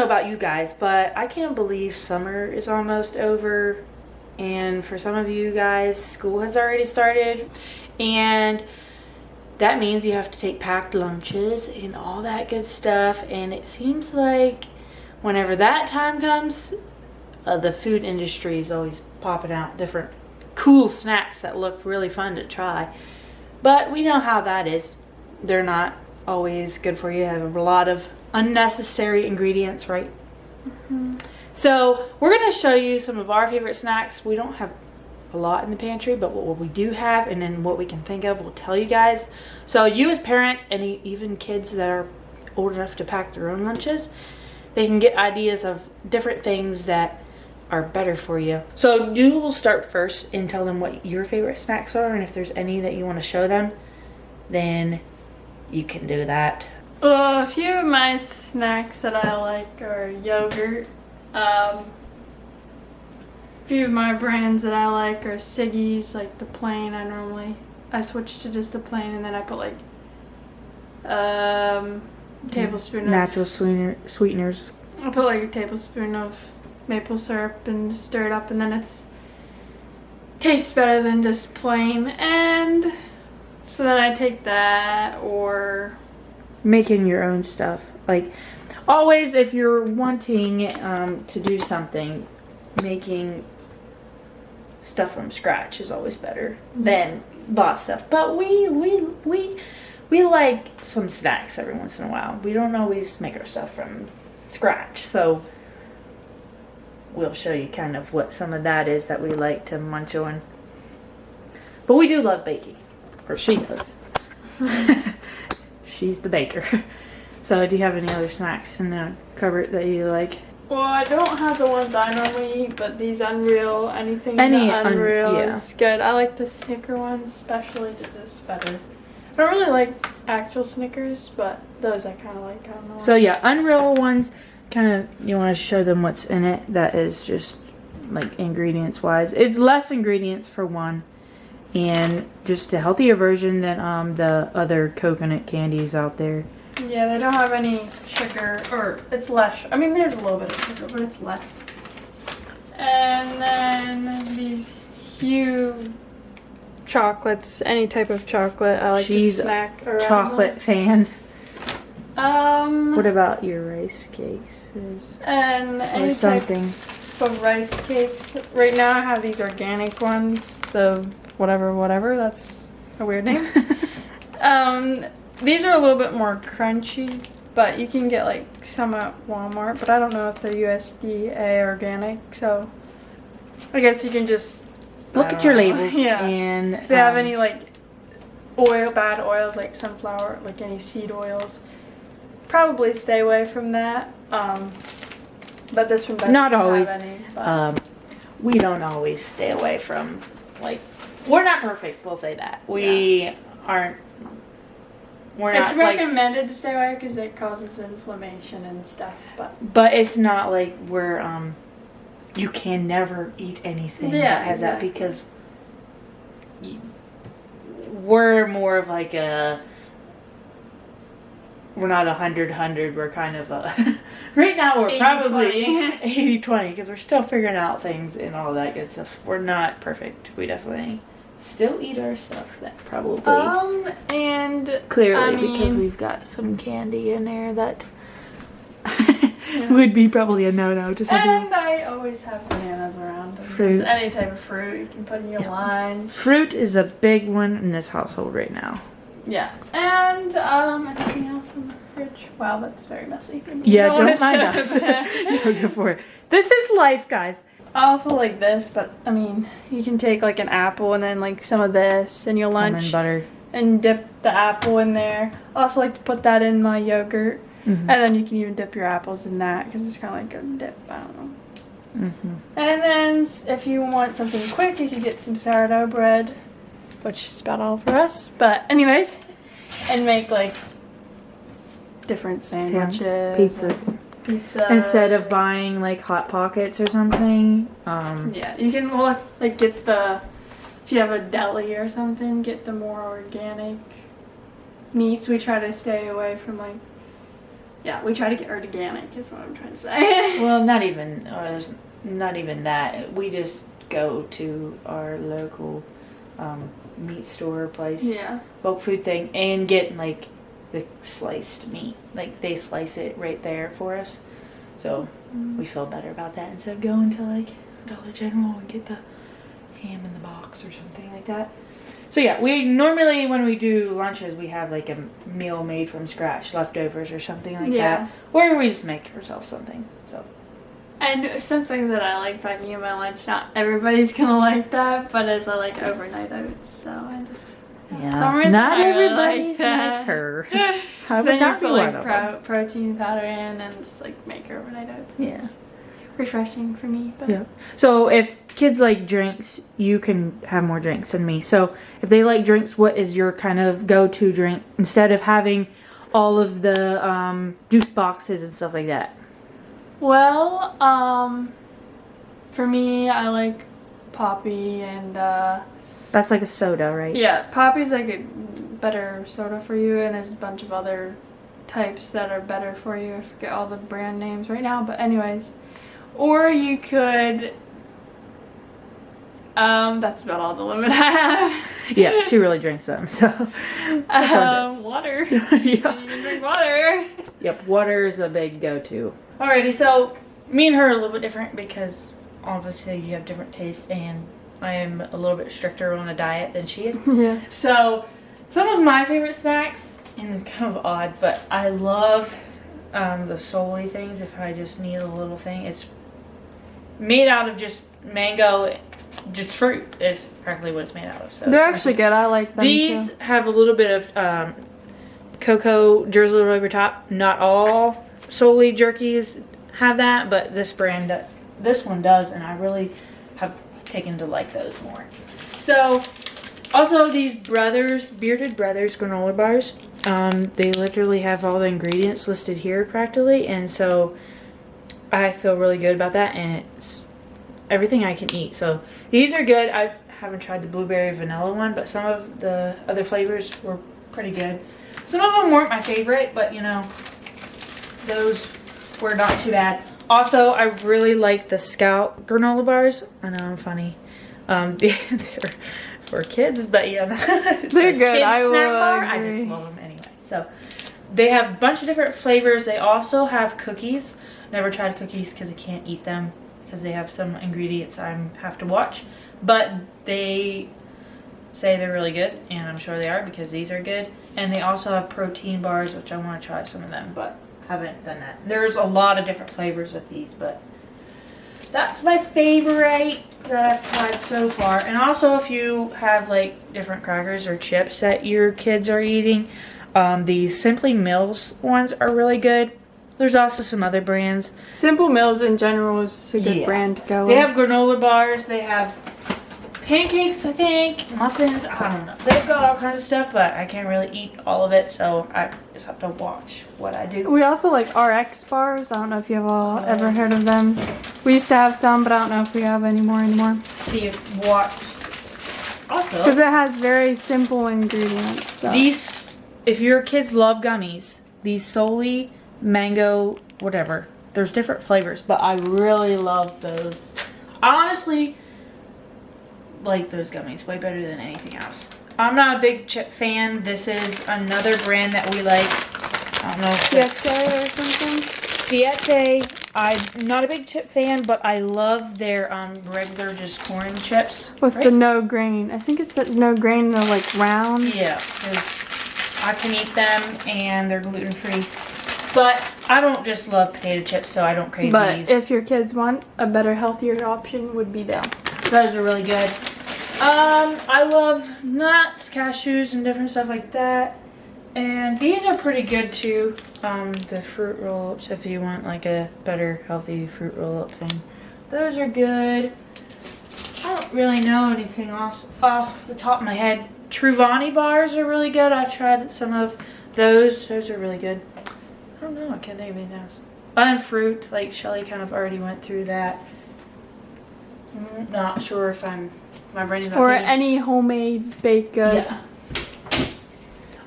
know about you guys, but I can't believe summer is almost over. And for some of you guys, school has already started. And that means you have to take packed lunches and all that good stuff. And it seems like whenever that time comes, the food industry is always popping out different cool snacks that look really fun to try. But we know how that is. They're not always good for you. They have a lot of unnecessary ingredients, right? Mm-hmm. So we're going to show you some of our favorite snacks. We don't have a lot in the pantry, but what we do have and then what we can think of, we'll tell you guys. So you as parents and even kids that are old enough to pack their own lunches, they can get ideas of different things that are better for you. So you will start first and tell them what your favorite snacks are, and if there's any that you want to show them, then you can do that. Well, a few of my snacks that I like are yogurt. A few of my brands that I like are Siggy's, like the plain. I switch to just the plain, and then I put like tablespoon natural sweeteners. I put like a tablespoon of maple syrup and stir it up, and then tastes better than just plain. And so then I take that, or making your own stuff. Like always, if you're wanting to do something, making stuff from scratch is always better than bought stuff. But we like some snacks every once in a while. We don't always make our stuff from scratch, so we'll show you kind of what some of that is that we like to munch on. But we do love baking, or she does. She's the baker. So do you have any other snacks in the cupboard that you like? Well, I don't have the ones I normally eat, but these Unreal, anything Unreal is good. I like the Snicker ones, especially. They're just better. I don't really like actual Snickers, but those I kind of like. I don't know. So yeah, Unreal ones, kind of, you want to show them what's in it. That is just like ingredients wise. It's less ingredients for one, and just a healthier version than the other coconut candies out there. Yeah, they don't have any sugar, or it's less. I mean, there's a little bit of sugar, but it's less. And then these huge chocolates, any type of chocolate. I like to snack around. She's a chocolate fan. What about your rice cakes? And any type of rice cakes. Right now I have these organic ones, the whatever, that's a weird name. These are a little bit more crunchy, but you can get like some at Walmart, but I don't know if they're USDA organic, so I guess you can just look at your labels. Yeah. And if they have any like bad oils, like sunflower, like any seed oils, probably stay away from that. But this one doesn't not always have any. We don't always stay away from, like, we're not perfect, we'll say that. We aren't. It's recommended to stay away because it causes inflammation and stuff, but it's not like we're you can never eat anything that has that, because we're more of like we're not 100, we're kind of right now we're 80, probably 80-20 because we're still figuring out things and all that good stuff. We're not perfect. We definitely still eat our stuff, that probably and clearly because we've got some candy in there that would be probably a no-no to some people. And I always have bananas around. Fruit. Just any type of fruit you can put in your line. Fruit is a big one in this household right now. Yeah. And anything else in the fridge? Wow, that's very messy. Yeah, don't mind us. No, go for it. This is life, guys. I also like this, but I mean, you can take like an apple and then like some of this in your lunch. Lemon butter. And dip the apple in there. I also like to put that in my yogurt. Mm-hmm. And then you can even dip your apples in that because it's kind of like a dip. I don't know. Mm-hmm. And then if you want something quick, you can get some sourdough bread, which is about all for us. But anyways, and make like different sandwiches. Pizza. Instead of buying like Hot Pockets or something. Yeah, you can like get if you have a deli or something, get the more organic meats. We try to stay away from like Yeah, we try to get organic is what I'm trying to say. Well, not even that. We just go to our local meat store place, Yeah. bulk food thing, and get like the sliced meat. Like they slice it right there for us, so we feel better about that instead of going to like Dollar General and get the ham in the box or something like that. So yeah, we normally when we do lunches we have like a meal made from scratch, leftovers or something like that, or we just make ourselves something. So. And something that I like by me and my lunch, not everybody's gonna like that, but is I like overnight oats. So I just Yeah, some reason not I really everybody's like that. like her. I I would then not you be put one like of them. protein powder in and just like make overnight oats. And Yeah. It's refreshing for me. But Yeah. So if kids like drinks, you can have more drinks than me. So if they like drinks, what is your kind of go-to drink instead of having all of the juice boxes and stuff like that? Well, for me, I like Poppy and That's like a soda, right? yeah, Poppy's like a better soda for you, and there's a bunch of other types that are better for you. I forget all the brand names right now, but anyways. Or you could, that's about all the limit I have. Yeah, she really drinks them. So Water. yeah. You can drink water. Yep, water is a big go-to. Alrighty, so me and her are a little bit different because obviously you have different tastes, and I am a little bit stricter on a diet than she is. Yeah. So some of my favorite snacks, and it's kind of odd, but I love the Soli things. If I just need a little thing, it's made out of just mango, just fruit is practically what it's made out of. So They're actually good. I like them these too. have a little bit of cocoa drizzled over top. Not all Soli jerkies have that, but this one does, and I really have taken to like those more. So also these Bearded Brothers granola bars, they literally have all the ingredients listed here practically, and so I feel really good about that, and it's everything I can eat. So these are good. I haven't tried the blueberry vanilla one, but some of the other flavors were pretty good. Some of them weren't my favorite, but you know, those were not too bad. Also, I really like the Scout granola bars. I know I'm funny. They're for kids, but yeah, They're good. Kids I snack will bar. I agree. just love them anyway. So they have a bunch of different flavors. They also have cookies. Never tried cookies because I can't eat them because they have some ingredients I have to watch. But they say they're really good, and I'm sure they are because these are good. And they also have protein bars, which I want to try some of them, but haven't done that. There's a lot of different flavors with these, but that's my favorite that I've tried so far. And also, if you have like different crackers or chips that your kids are eating, these Simply Mills ones are really good. There's also some other brands. Simple Mills in general is just a good brand to go They with. have granola bars. They have pancakes, I think, muffins. I don't know. They've got all kinds of stuff, but I can't really eat all of it, so I just have to watch what I do. We also like RX bars. I don't know if you have all ever heard of them. We used to have some, but I don't know if we have any more anymore. See, watch. Also, Because it has very simple ingredients. So. these, if your kids love gummies, these Soli mango, whatever. There's different flavors, but I really love those. I honestly like those gummies way better than anything else. I'm not a big chip fan. This is another brand that we like. I don't know if Siete or something? Siete. I'm not a big chip fan, but I love their regular just corn chips. With right? the no grain. I think it's no grain, they're like round. Yeah, because I can eat them and they're gluten free. But I don't just love potato chips, so I don't crave these. But if your kids want a better, healthier option, would be this. Those are really good. I love nuts, cashews, and different stuff like that. And these are pretty good too. The fruit roll-ups, if you want like a better, healthy fruit roll-up thing. Those are good. I don't really know anything else off the top of my head. Truvani bars are really good. I've tried some of those. Those are really good. I don't know. I can't think of anything else. And fruit, like Shelly kind of already went through that. I'm not sure if my brain is not Or thinking. any homemade baked good. Yeah.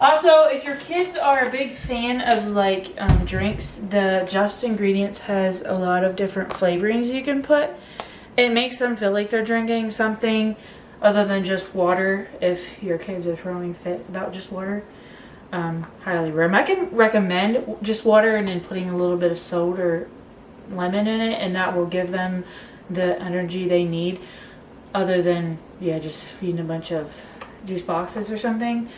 Also, if your kids are a big fan of like drinks, the Just Ingredients has a lot of different flavorings you can put. It makes them feel like they're drinking something other than just water if your kids are throwing fit about just water. Highly recommend just water and then putting a little bit of salt or lemon in it, and that will give them the energy they need, other than just feeding a bunch of juice boxes or something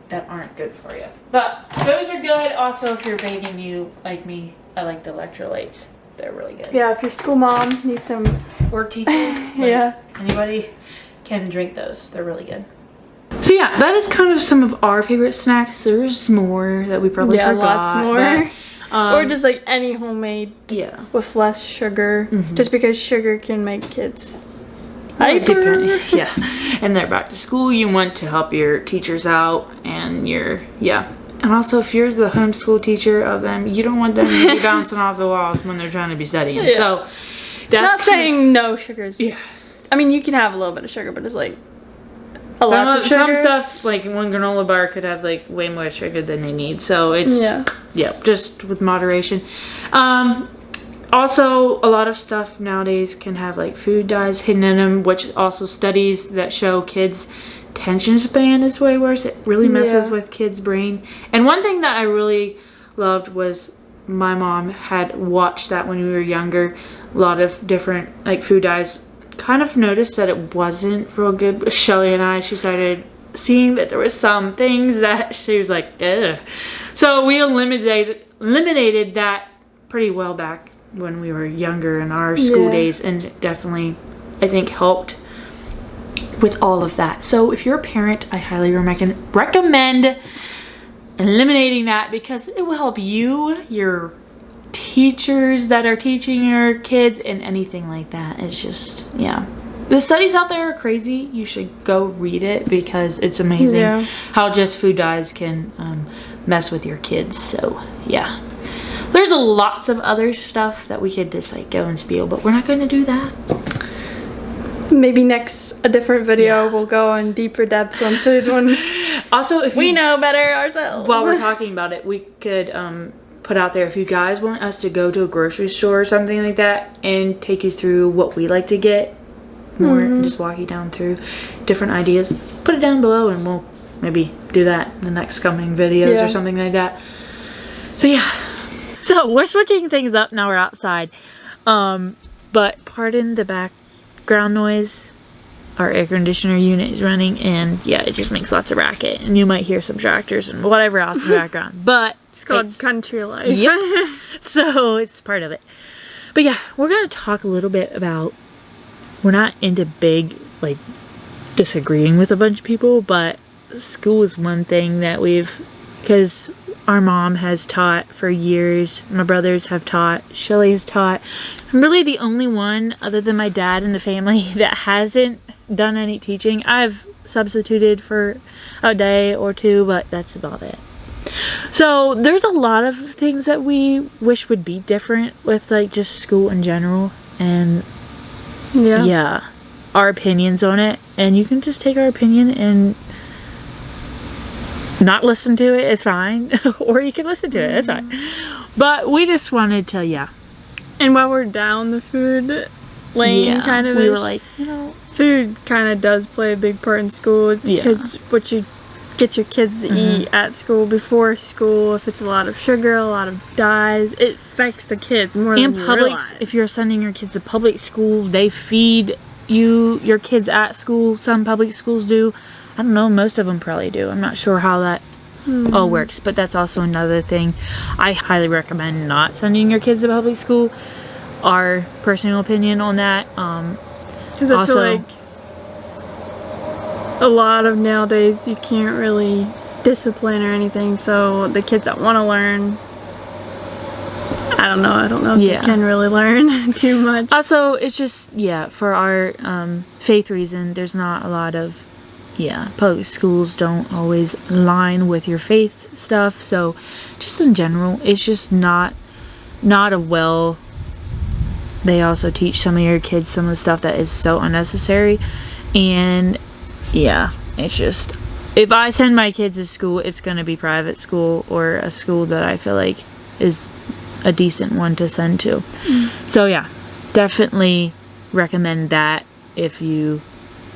that aren't good for you. But those are good. Also, if you're big and you like me, I like the electrolytes. They're really good. Yeah, if your school mom needs some, or teacher, yeah, anybody can drink those. They're really good. So yeah, that is kind of some of our favorite snacks. There's more that we probably forgot. Lots more. But, or just like any homemade with less sugar, just because sugar can make kids hyper. Yeah, and they're back to school. You want to help your teachers out, and and also if you're the homeschool teacher of them, you don't want them to be bouncing off the walls when they're trying to be studying. So that's not saying no sugars. I mean, you can have a little bit of sugar, but it's like some stuff, like one granola bar could have like way more sugar than they need. So it's just with moderation. Also, a lot of stuff nowadays can have like food dyes hidden in them, which also studies that show kids' attention span is way worse. It really messes with kids' brain. And one thing that I really loved was my mom had watched that when we were younger. A lot of different like food dyes. Kind of noticed that it wasn't real good with Shelly and I. She started seeing that there was some things that she was like, ugh. So we eliminated that pretty well back when we were younger in our school days, and it definitely, I think, helped with all of that. So if you're a parent, I highly recommend eliminating that, because it will help you, your teachers that are teaching your kids, and anything like that. It's just, the studies out there are crazy. You should go read it, because it's amazing how just food dyes can mess with your kids. So there's lots of other stuff that we could just like go and spiel, but we're not going to do that. Maybe a different video we'll go in deeper depth on food one. Also, if we know better ourselves. While we're talking about it, we could put out there, if you guys want us to go to a grocery store or something like that and take you through what we like to get more, and just walk you down through different ideas, put it down below and we'll maybe do that in the next coming videos or something like that. So so we're switching things up now. We're outside, but pardon the background noise. Our air conditioner unit is running, and it just makes lots of racket, and you might hear some tractors and whatever else in the background, but it's called country life. So it's part of it. But we're gonna talk a little bit about, we're not into big like disagreeing with a bunch of people, but school is one thing that because our mom has taught for years, my brothers have taught, Shelly has taught. I'm really the only one other than my dad in the family that hasn't done any teaching. I've substituted for a day or two, but that's about it. So there's a lot of things that we wish would be different with like just school in general, and our opinions on it, and you can just take our opinion and not listen to it, it's fine. Or you can listen to it, it's fine. But we just wanted to, and while we're down the food lane kind of, we were like, food kind of does play a big part in school, because what you get your kids to eat at school, before school, if it's a lot of sugar, a lot of dyes, it affects the kids more than you realize. If you're sending your kids to public school, they feed your kids at school. Some public schools do. I don't know, most of them probably do. I'm not sure how that all works, but that's also another thing. I highly recommend not sending your kids to public school. Our personal opinion on that. Because I feel like a lot of nowadays you can't really discipline or anything, so the kids that want to learn, I don't know if you can really learn too much. Also, it's just, for our faith reason, there's not a lot of, public schools don't always align with your faith stuff, so just in general, it's just not a well, they also teach some of your kids some of the stuff that is so unnecessary, and it's just if I send my kids to school, it's going to be private school or a school that I feel like is a decent one to send to. So yeah, definitely recommend that if you,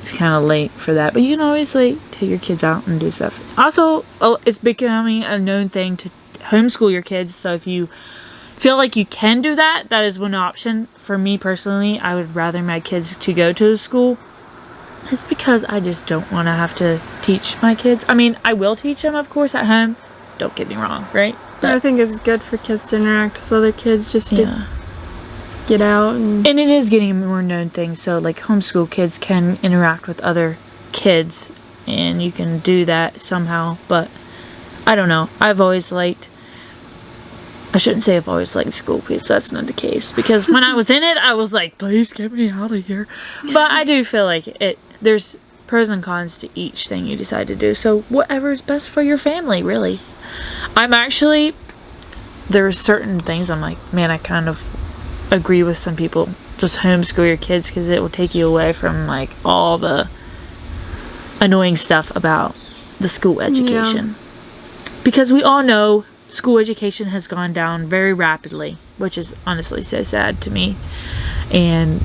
it's kind of late for that, but you can always like take your kids out and do stuff. Also, it's becoming a known thing to homeschool your kids, so if you feel like you can do that, that is one option. For me personally, I would rather my kids to go to a school. It's because I just don't want to have to teach my kids. I mean, I will teach them, of course, at home. Don't get me wrong, right? But I think it's good for kids to interact with other kids, just to get out. And it is getting a more known thing. So, like, homeschool kids can interact with other kids, and you can do that somehow. But I don't know. I've always liked... I shouldn't say I've always liked school, because that's not the case. Because when I was in it, I was like, please get me out of here. But I do feel like there's pros and cons to each thing you decide to do. So whatever is best for your family, really. There's certain things I'm like, man, I kind of agree with some people. Just homeschool your kids, because it will take you away from like all the annoying stuff about the school education. Yeah. Because we all know school education has gone down very rapidly, which is honestly so sad to me. And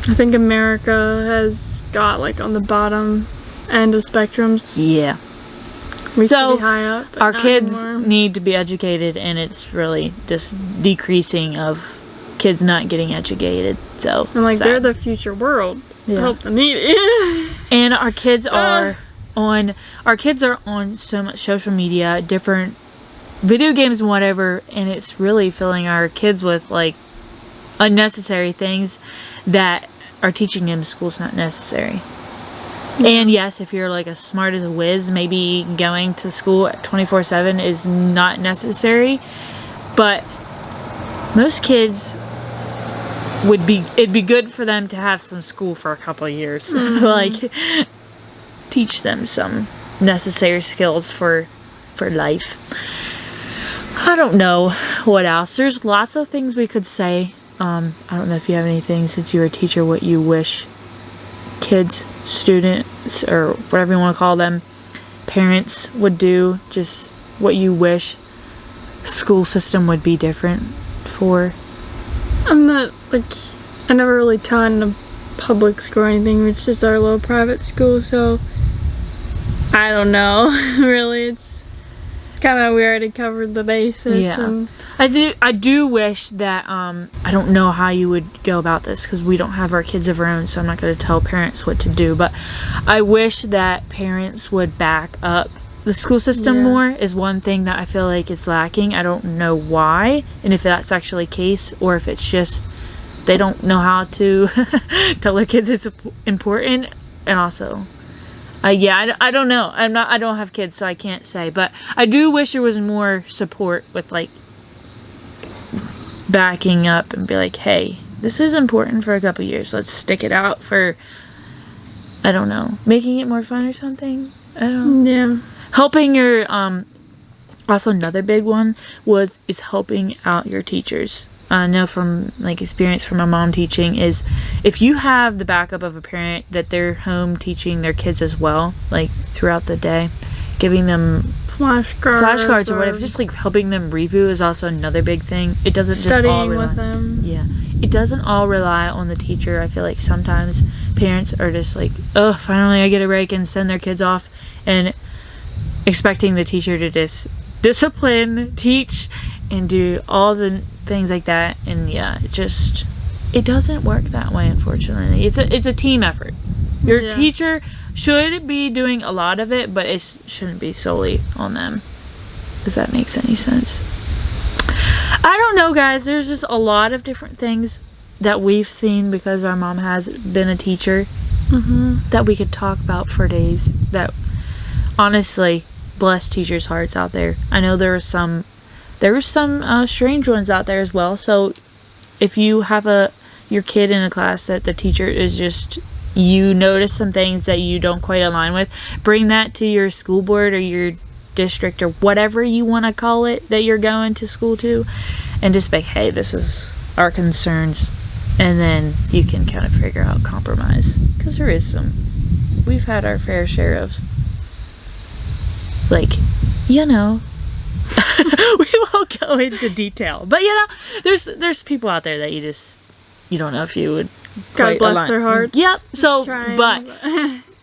I think America has got like on the bottom end of spectrums. Yeah. We used to be high up, our kids need to be educated, and it's really just decreasing of kids not getting educated. So and like sad. They're the future world. Yeah. Help them need it. And our kids are on so much social media, different video games and whatever, and it's really filling our kids with like unnecessary things that are teaching them school's not necessary. And yes, if you're like as smart as a whiz, maybe going to school 24/7 is not necessary, but most kids it'd be good for them to have some school for a couple of years. Like teach them some necessary skills for life. I don't know what else. There's lots of things we could say. I don't know if you have anything, since you're a teacher, what you wish kids, students, or whatever you want to call them, parents would do. Just what you wish school system would be different for. I'm not, like, I never really taught in a public school or anything. It's just our little private school, so I don't know. Really, it's kind of, we already covered the basis. Yeah. And I do wish that I don't know how you would go about this, because we don't have our kids of our own, so I'm not going to tell parents what to do, but I wish that parents would back up the school system more. Is one thing that I feel like it's lacking. I don't know why, and if that's actually the case, or if it's just they don't know how to tell their kids it's important. And also I don't know. I don't have kids, so I can't say. But I do wish there was more support with, like, backing up and be like, hey, this is important for a couple years. Let's stick it out for, I don't know, making it more fun or something. I don't know. Yeah. Helping your, also another big one is helping out your teachers. I know from like experience from my mom teaching is if you have the backup of a parent that they're home teaching their kids as well, like throughout the day, giving them flashcards or whatever, just like helping them review is also another big thing. It doesn't just all rely with them. Yeah, it doesn't all rely on the teacher. I feel like sometimes parents are just like, oh, finally I get a break, and send their kids off and expecting the teacher to just discipline, teach, and do all the things like that. And yeah, it doesn't work that way, unfortunately. It's a team effort. Your teacher should be doing a lot of it, but it shouldn't be solely on them, if that makes any sense. I don't know, guys. There's just a lot of different things that we've seen because our mom has been a teacher that we could talk about for days, that honestly bless teachers' hearts out there. I know there were some strange ones out there as well. So if you have your kid in a class that the teacher is just, you notice some things that you don't quite align with, bring that to your school board or your district or whatever you want to call it that you're going to school to, and just be, hey, this is our concerns, and then you can kind of figure out compromise, because we've had our fair share of like, we won't go into detail. But there's people out there that you don't know if you would. God bless their hearts. Yep. So, Trying.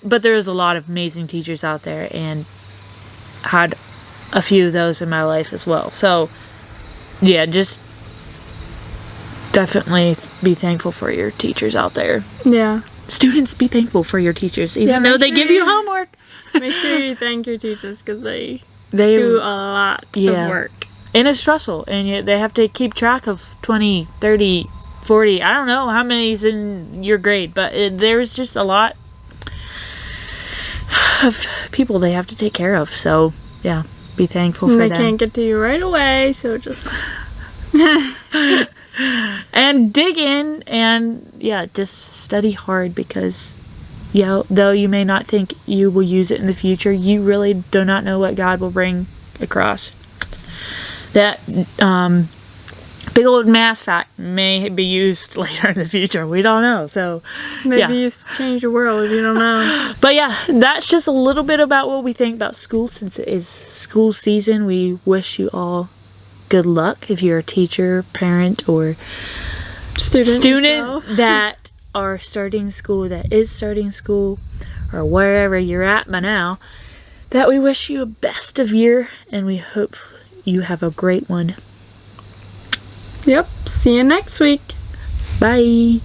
but there is a lot of amazing teachers out there, and had a few of those in my life as well. So, yeah, just definitely be thankful for your teachers out there. Yeah. Students, be thankful for your teachers, even though they give you homework. Make sure you thank your teachers, because they do a lot of work. And it's stressful, and yet they have to keep track of 20, 30, 40, I don't know how many's in your grade, but there's just a lot of people they have to take care of. So, yeah, be thankful for them. them. They can't get to you right away, so just... and dig in, and, just study hard, because, though you may not think you will use it in the future, you really do not know what God will bring across. That, big old math fact may be used later in the future. We don't know. So maybe you change the world if you don't know. But that's just a little bit about what we think about school, since it is school season. We wish you all good luck if you're a teacher, parent, or student that are starting school, that is starting school, or wherever you're at by now. That we wish you a best of year, and we hope you have a great one. Yep. See you next week. Bye.